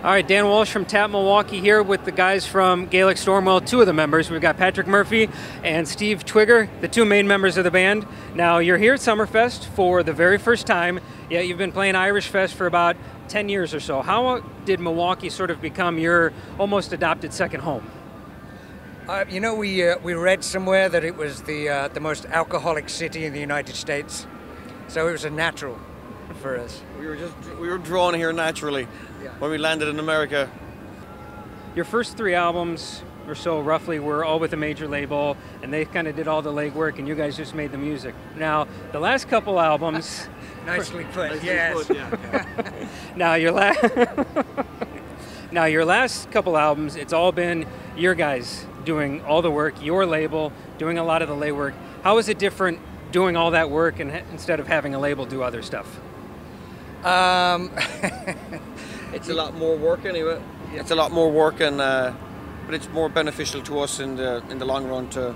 All right, Dan Walsh from Tap Milwaukee here with the guys from Gaelic Storm. Well, two of the members. We've got Patrick Murphy and Steve Twigger, the two main members of the band. Now, you're here at Summerfest for the very first time. Yeah, you've been playing Irish Fest for about 10 years or so. How did Milwaukee sort of become your almost adopted second home? You know, we read somewhere that it was the most alcoholic city in the United States, so it was a natural for us. We were drawn here naturally when we landed in America. Your first three albums or so roughly were all with a major label, and they kind of did all the legwork, and you guys just made the music. Now, the last couple albums... Nicely put, yes. Now, your last couple albums, it's all been your guys doing all the work, your label, doing a lot of the legwork. How is it different doing all that work and instead of having a label do other stuff? It's a lot more work anyway. It's a lot more work, and but it's more beneficial to us in the long run to.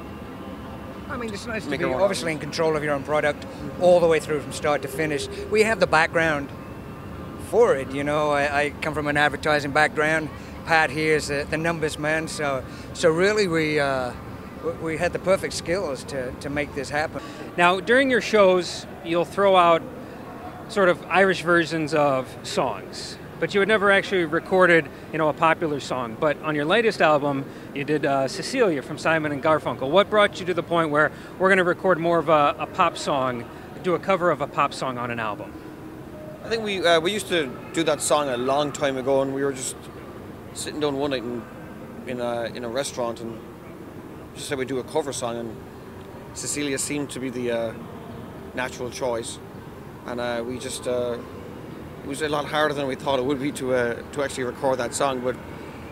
I mean, it's nice to be obviously in control of your own product all the way through from start to finish. We have the background for it, you know. I come from an advertising background. Pat here is the numbers man, so really we had the perfect skills to make this happen. Now, during your shows, you'll throw out sort of Irish versions of songs, but you had never actually recorded, you know, a popular song. But on your latest album, you did Cecilia from Simon and Garfunkel. What brought you to the point where we're going to record more of a pop song, do a cover of a pop song on an album? I think we used to do that song a long time ago, and we were just sitting down one night in a restaurant and just said we'd do a cover song, and Cecilia seemed to be the natural choice, and we just it was a lot harder than we thought it would be to actually record that song, but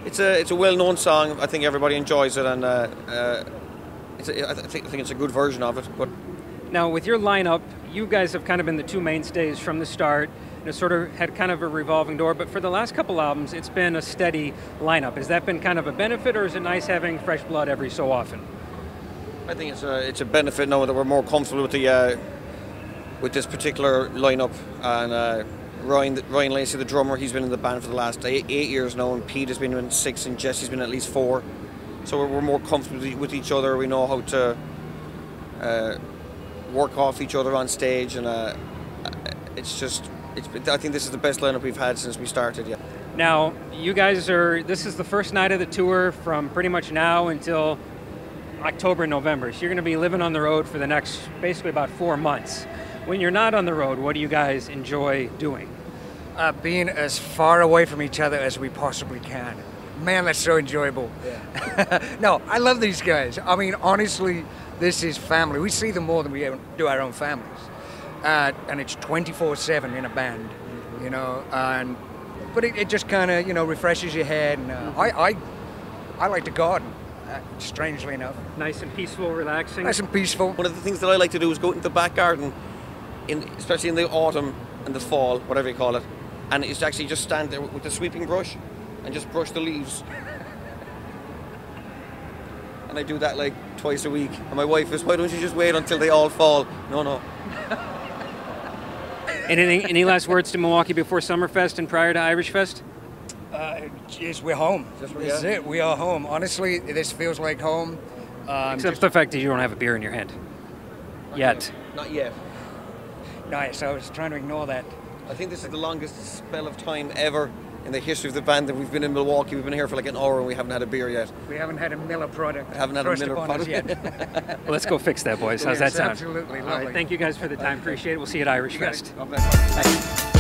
it's a well-known song. I think everybody enjoys it, and I think it's a good version of it. But now, with your lineup, you guys have kind of been the two mainstays from the start. It sort of had kind of a revolving door, but for the last couple albums, it's been a steady lineup. Has that been kind of a benefit, or is it nice having fresh blood every so often? I think it's a benefit now that we're more comfortable with this particular lineup. And Ryan Lacey, the drummer, he's been in the band for the last 8 years now, and Pete has been in 6, and Jesse's been at least 4. So we're more comfortable with each other. We know how to work off each other on stage, and I think this is the best lineup we've had since we started. Yeah. Now, you guys this is the first night of the tour from pretty much now until October, November. So you're going to be living on the road for the next basically about 4 months. When you're not on the road, what do you guys enjoy doing? Being as far away from each other as we possibly can. Man, that's so enjoyable. Yeah. No, I love these guys. I mean, honestly, this is family. We see them more than we do our own families. And it's 24/7 in a band, you know. But it just kind of, you know, refreshes your head. And I like to garden, strangely enough. Nice and peaceful, relaxing. Nice and peaceful. One of the things that I like to do is go into the back garden, especially in the autumn and the fall, whatever you call it, and it's actually just stand there with the sweeping brush and just brush the leaves. And I do that like twice a week. And my wife is, why don't you just wait until they all fall? No. Any last words to Milwaukee before Summerfest and prior to Irish Fest? Jeez, we're home. This is it. We are home. Honestly, this feels like home. Except for the fact that you don't have a beer in your hand. Yet. Not yet. Nice. I was trying to ignore that. I think this is the longest spell of time ever in the history of the band that we've been in Milwaukee. We've been here for like an hour and we haven't had a beer yet. We haven't had a Miller product. Haven't had a Miller product yet. Well, let's go fix that, boys. How's that sound? Absolutely. All right, thank you guys for the time. Appreciate it. We'll see you at Irish Fest. Thanks.